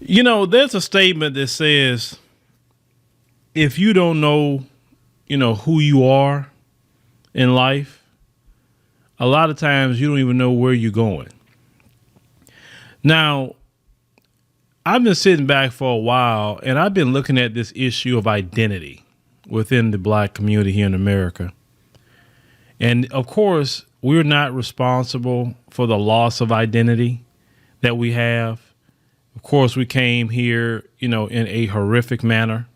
You know, there's a statement that says if you don't know, who you are in life, a lot of times you don't even know where you're going. Now, I've been sitting back for a while and I've been looking at this issue of identity within the black community here in America. And of course, we're not responsible for the loss of identity that we have. Of course, we came here, in a horrific manner.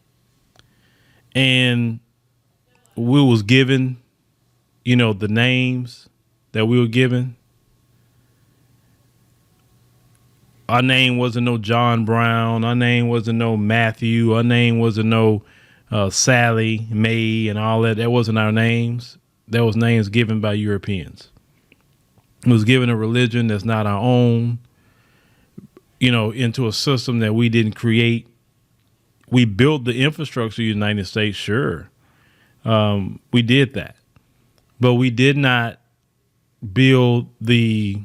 And we was given, the names that we were given. Our name wasn't no John Brown. Our name wasn't no Matthew. Our name wasn't no Sally, May, and all that. That wasn't our names. That was names given by Europeans. It was given a religion that's not our own, into a system that we didn't create. We built the infrastructure of the United States, sure. We did that. But we did not build the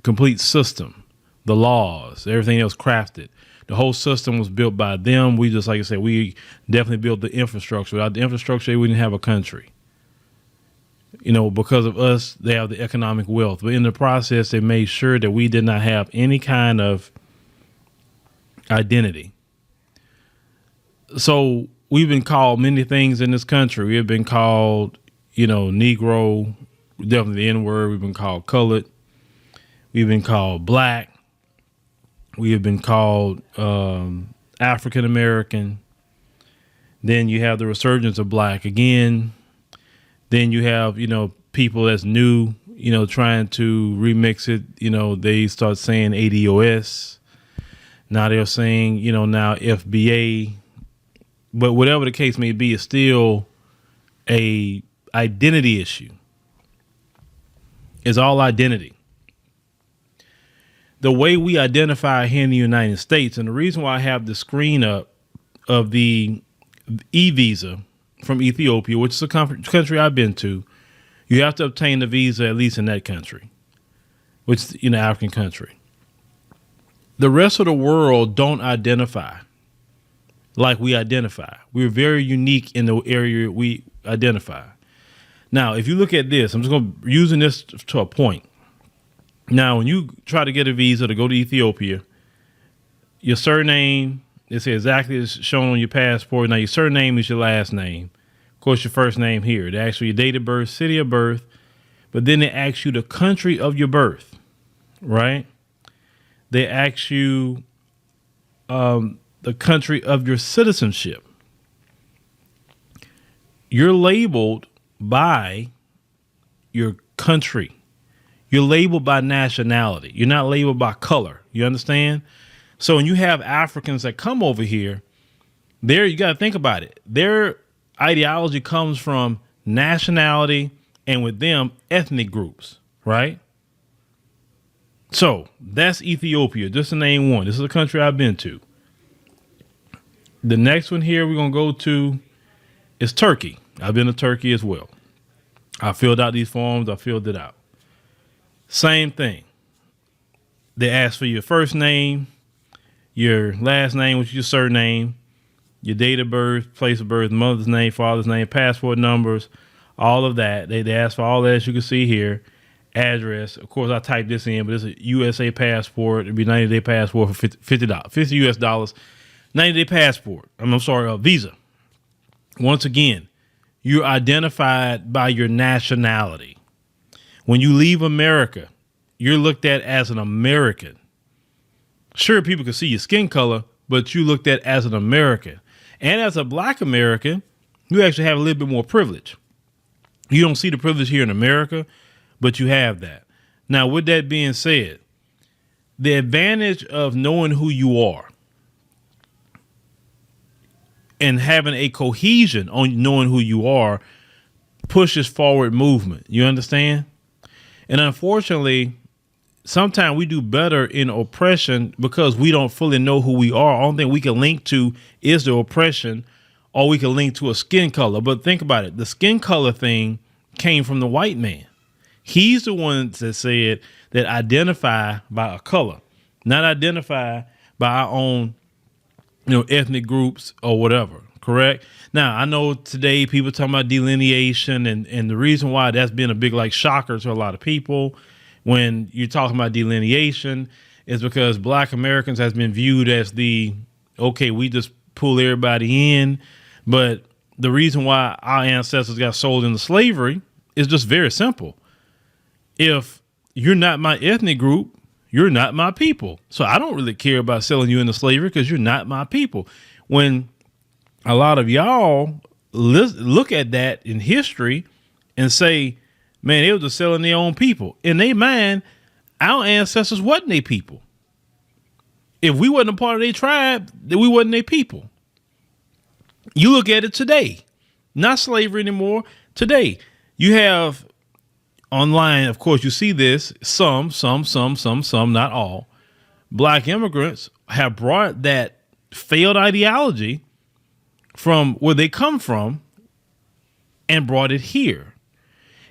complete system, the laws, everything that was crafted. The whole system was built by them. We just, like I said, we definitely built the infrastructure. Without the infrastructure, we didn't have a country. Because of us, they have the economic wealth. But in the process, they made sure that we did not have any kind of identity. So we've been called many things in this country. We have been called, Negro, definitely the N-word. We've been called colored. We've been called black. We have been called African American. Then you have the resurgence of black again. Then you have, people that's new, trying to remix it. They start saying ADOS. Now they're saying, now FBA. But whatever the case may be, it's still a identity issue. It's all identity. The way we identify here in the United States, and the reason why I have the screen up of the e-visa from Ethiopia, which is a country I've been to, you have to obtain the visa at least in that country, which is African country. The rest of the world don't identify like we identify. We're very unique in the area we identify. Now, if you look at this, I'm just going to using this to a point. Now, when you try to get a visa to go to Ethiopia, your surname, it's exactly as shown on your passport. Now, your surname is your last name. Of course, your first name here. They ask you your date of birth, city of birth, but then they ask you the country of your birth, right? They ask you the country of your citizenship. You're labeled by your country. You're labeled by nationality. You're not labeled by color. You understand? So when you have Africans that come over here, you got to think about it. Their ideology comes from nationality and with them ethnic groups, right? So that's Ethiopia. Just to name one. This is a country I've been to. The next one here we're going to go to is Turkey. I've been to Turkey as well. I filled out these forms. I filled it out. Same thing. They ask for your first name, your last name, which is your surname, your date of birth, place of birth, mother's name, father's name, passport numbers, all of that. They ask for all that, as you can see here. Address. Of course, I typed this in, but it's a USA passport. It'd be 90-day passport for $50, 50 US dollars. 90-day passport. I'm sorry, visa. Once again, you're identified by your nationality. When you leave America, you're looked at as an American. Sure, people can see your skin color, but you looked at as an American. And as a black American, you actually have a little bit more privilege. You don't see the privilege here in America, but you have that. Now, with that being said, the advantage of knowing who you are and having a cohesion on knowing who you are pushes forward movement. You understand? And unfortunately, sometimes we do better in oppression because we don't fully know who we are. Only thing we can link to is the oppression, or we can link to a skin color. But think about it. The skin color thing came from the white man. He's the one that said that identify by a color, not identify by our own, ethnic groups or whatever. Correct. Now, I know today people talking about delineation, and the reason why that's been a big shocker to a lot of people when you're talking about delineation is because Black Americans has been viewed as we just pull everybody in. But the reason why our ancestors got sold into slavery is just very simple. If you're not my ethnic group, you're not my people. So I don't really care about selling you into slavery because you're not my people. When a lot of y'all look at that in history and say, man, they were just selling their own people. In their mind, our ancestors wasn't their people. If we wasn't a part of their tribe, then we wasn't their people. You look at it today, not slavery anymore. Today, you have online, of course, you see this, some, not all. Black immigrants have brought that failed ideology from where they come from and brought it here.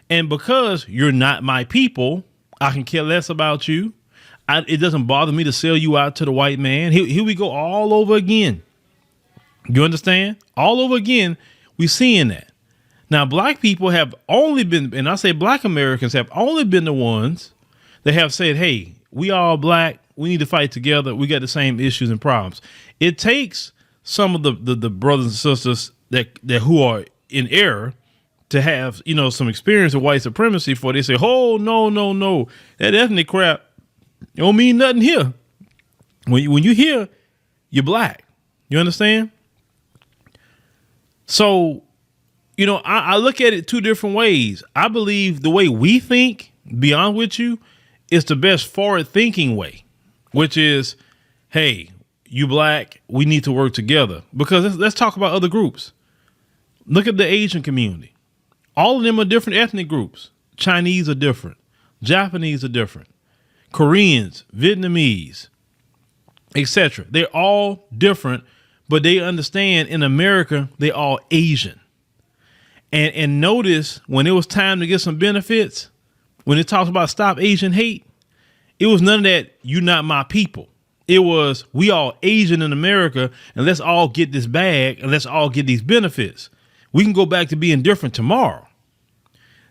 And because you're not my people, I can care less about you. It doesn't bother me to sell you out to the white man. Here we go all over again. You understand? All over again, we're seeing that. Now, black people have only been, and I say Black Americans have only been the ones that have said, hey, we all black. We need to fight together. We got the same issues and problems. It takes some of the brothers and sisters that who are in error to have, some experience of white supremacy before they say, oh, no. That ethnic crap don't mean nothing here. When you hear, you're black. You understand? So, I look at it two different ways. I believe the way we think, beyond with you, is the best forward thinking way, which is, hey, you black, we need to work together. Because let's talk about other groups. Look at the Asian community. All of them are different ethnic groups. Chinese are different. Japanese are different. Koreans, Vietnamese, etc. They're all different, but they understand in America, they're all Asian. And notice when it was time to get some benefits, when it talks about stop Asian hate, it was none of that, you not my people. It was, we all Asian in America, and let's all get this bag and let's all get these benefits. We can go back to being different tomorrow.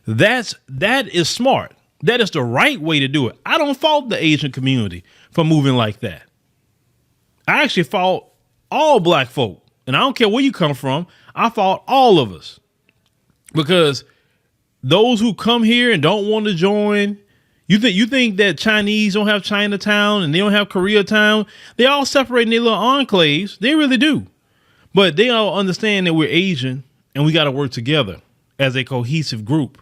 That is smart. That is the right way to do it. I don't fault the Asian community for moving like that. I actually fault all black folk, and I don't care where you come from. I fault all of us, because those who come here and don't want to join, you think that Chinese don't have Chinatown and they don't have Koreatown. They all separate in their little enclaves. They really do. But they all understand that we're Asian and we got to work together as a cohesive group.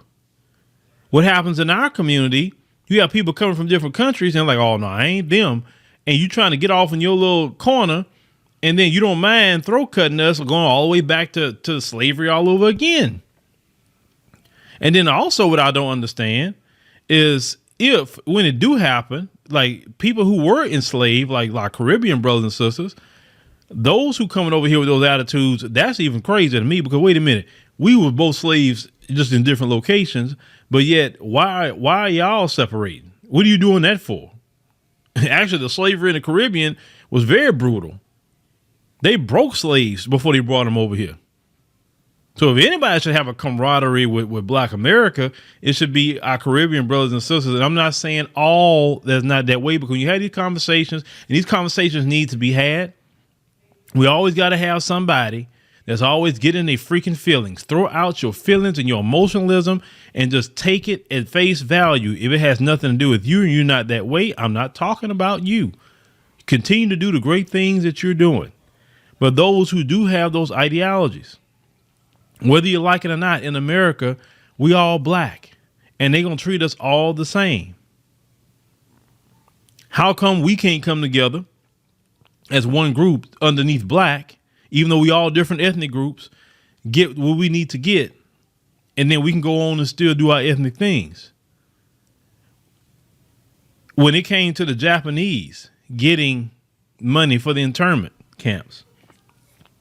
What happens in our community, you have people coming from different countries and like, oh, no, I ain't them. And you trying to get off in your little corner, and then you don't mind throat cutting us or going all the way back to slavery all over again. And then also what I don't understand is if when it do happen, like people who were enslaved, like Caribbean brothers and sisters, those who coming over here with those attitudes, that's even crazier to me, because wait a minute, we were both slaves just in different locations, but yet why are y'all separating? What are you doing that for? Actually, the slavery in the Caribbean was very brutal. They broke slaves before they brought them over here. So if anybody should have a camaraderie with Black America, it should be our Caribbean brothers and sisters. And I'm not saying all that's not that way, because when you have these conversations, and these conversations need to be had, we always got to have somebody that's always getting their freaking feelings. Throw out your feelings and your emotionalism and just take it at face value. If it has nothing to do with you and you're not that way, I'm not talking about you. Continue to do the great things that you're doing. But those who do have those ideologies, whether you like it or not, in America, we all black, and they're going to treat us all the same. How come we can't come together as one group underneath black, even though we all different ethnic groups, get what we need to get, and then we can go on and still do our ethnic things? When it came to the Japanese getting money for the internment camps,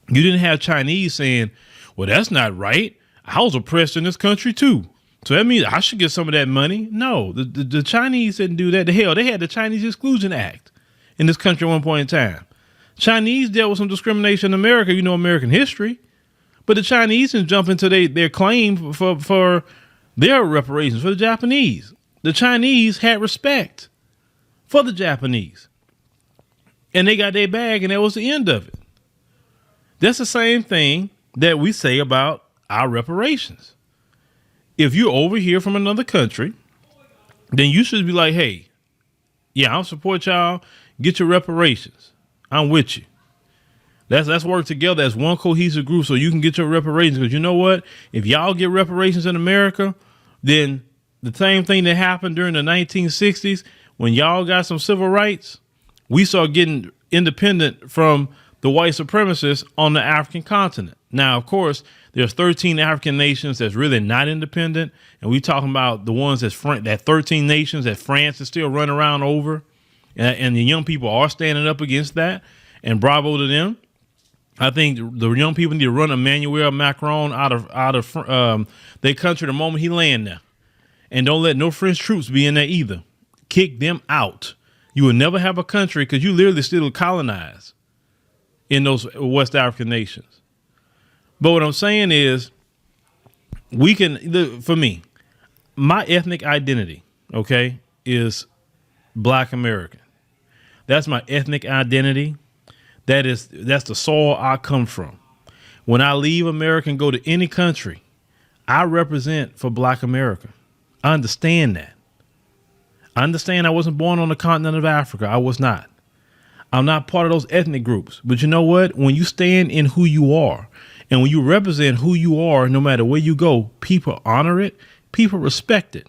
you didn't have Chinese saying, well, that's not right. I was oppressed in this country, too. So that means I should get some of that money. No, the Chinese didn't do that. The hell, they had the Chinese Exclusion Act. in this country at one point in time. Chinese dealt with some discrimination in America, American history. But the Chinese didn't jump into their claim for their reparations for the Japanese. The Chinese had respect for the Japanese. And they got their bag, and that was the end of it. That's the same thing that we say about our reparations. If you're over here from another country, then you should be like, hey, yeah, I'll support y'all. Get your reparations. I'm with you. Let's work together as one cohesive group so you can get your reparations. Because you know what? If y'all get reparations in America, then the same thing that happened during the 1960s, when y'all got some civil rights, we started getting independent from the white supremacists on the African continent. Now, of course, there's 13 African nations that's really not independent. And we talking about the ones that 13 nations that France is still running around over. And the young people are standing up against that. And bravo to them. I think the young people need to run Emmanuel Macron out of their country the moment he land there. And don't let no French troops be in there either. Kick them out. You will never have a country because you literally still colonize in those West African nations. But what I'm saying is for me, my ethnic identity, okay, is Black American. That's my ethnic identity. That's the soil I come from. When I leave America and go to any country, I represent for Black America. I understand that. I understand I wasn't born on the continent of Africa. I was not. I'm not part of those ethnic groups. But you know what? When you stand in who you are and when you represent who you are, no matter where you go, people honor it. People respect it.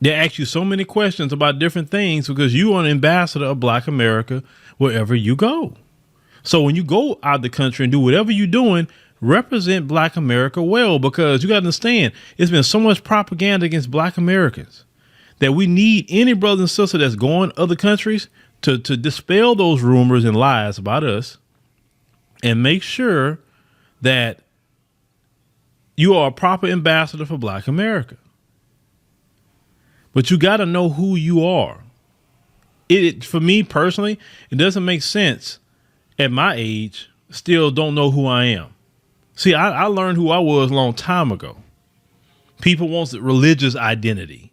They ask you so many questions about different things because you are an ambassador of Black America wherever you go. So when you go out the country and do whatever you're doing, represent Black America well, because you got to understand it's been so much propaganda against Black Americans that we need any brother and sister that's going other countries to dispel those rumors and lies about us and make sure that you are a proper ambassador for Black America. But you got to know who you are. For me personally, it doesn't make sense at my age, still don't know who I am. See, I learned who I was a long time ago. People want religious identity.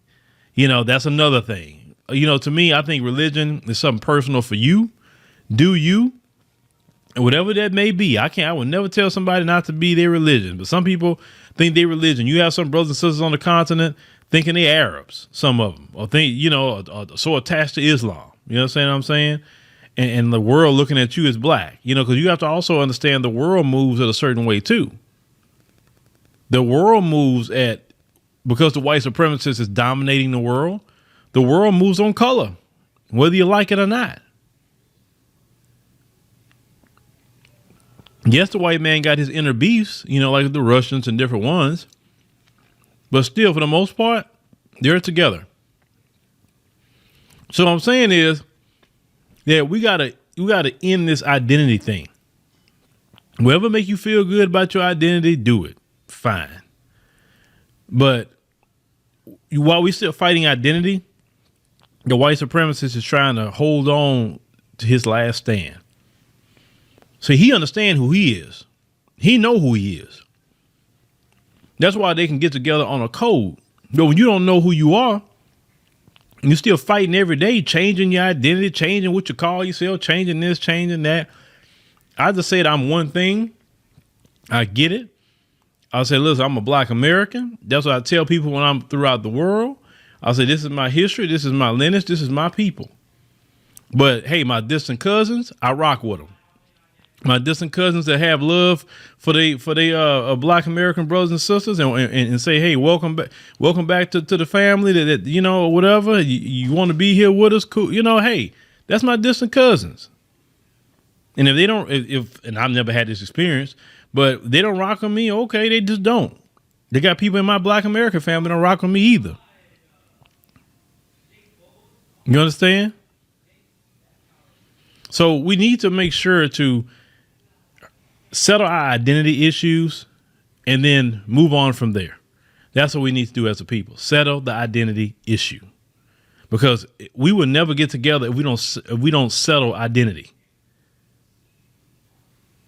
That's another thing. To me, I think religion is something personal for you. Do you? And whatever that may be, I would never tell somebody not to be their religion. But some people think their religion. You have some brothers and sisters on the continent thinking they're Arabs, some of them, or think, are so attached to Islam. You know what I'm saying? And the world looking at you as Black, because you have to also understand the world moves at a certain way, too. The world moves because the white supremacist is dominating the world moves on color, whether you like it or not. Yes, the white man got his inner beefs, like the Russians and different ones. But still, for the most part, they're together. So what I'm saying is that we gotta end this identity thing. Whatever make you feel good about your identity, do it. Fine. But while we still fighting identity, the white supremacist is trying to hold on to his last stand. So he understands who he is. He know who he is. That's why they can get together on a code. But when you don't know who you are, and you're still fighting every day, changing your identity, changing what you call yourself, changing this, changing that. I just said I'm one thing. I get it. I say, listen, I'm a Black American. That's what I tell people when I'm throughout the world. I say, this is my history. This is my lineage. This is my people. But hey, my distant cousins, I rock with them. My distant cousins that have love for they Black American brothers and sisters and say, hey, welcome back to the family that whatever you want to be here with us. Cool. Hey, that's my distant cousins. And if they don't, and I've never had this experience, but they don't rock with me. Okay. They just don't. They got people in my Black American family that don't rock with me either. You understand? So we need to make sure to settle our identity issues and then move on from there. That's what we need to do as a people. Settle the identity issue. because we will never get together if we don't settle identity.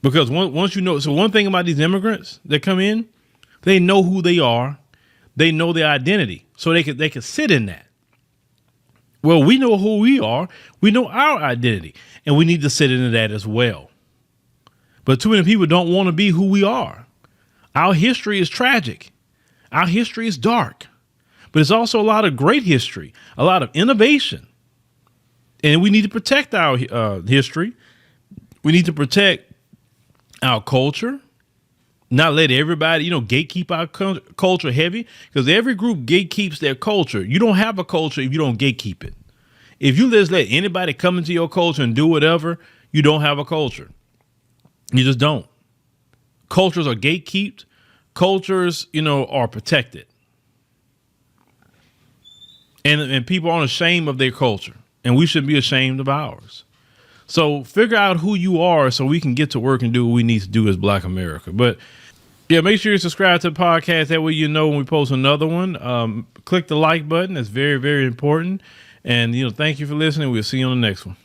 Because once you know, so one thing about these immigrants that come in, they know who they are, they know their identity, so they can sit in that. Well, we know who we are, we know our identity, and we need to sit into that as well. But too many people don't want to be who we are. Our history is tragic. Our history is dark, but it's also a lot of great history, a lot of innovation. And we need to protect our history. We need to protect our culture, not let everybody, gatekeep our culture heavy, because every group gatekeeps their culture. You don't have a culture if you don't gatekeep it. If you just let anybody come into your culture and do whatever, you don't have a culture. You just don't. Cultures are gatekept. Cultures, are protected. And people aren't ashamed of their culture, and we shouldn't be ashamed of ours. So figure out who you are so we can get to work and do what we need to do as Black America. But yeah, make sure you subscribe to the podcast. That way you know when we post another one. Click the like button. That's very, very important. And, thank you for listening. We'll see you on the next one.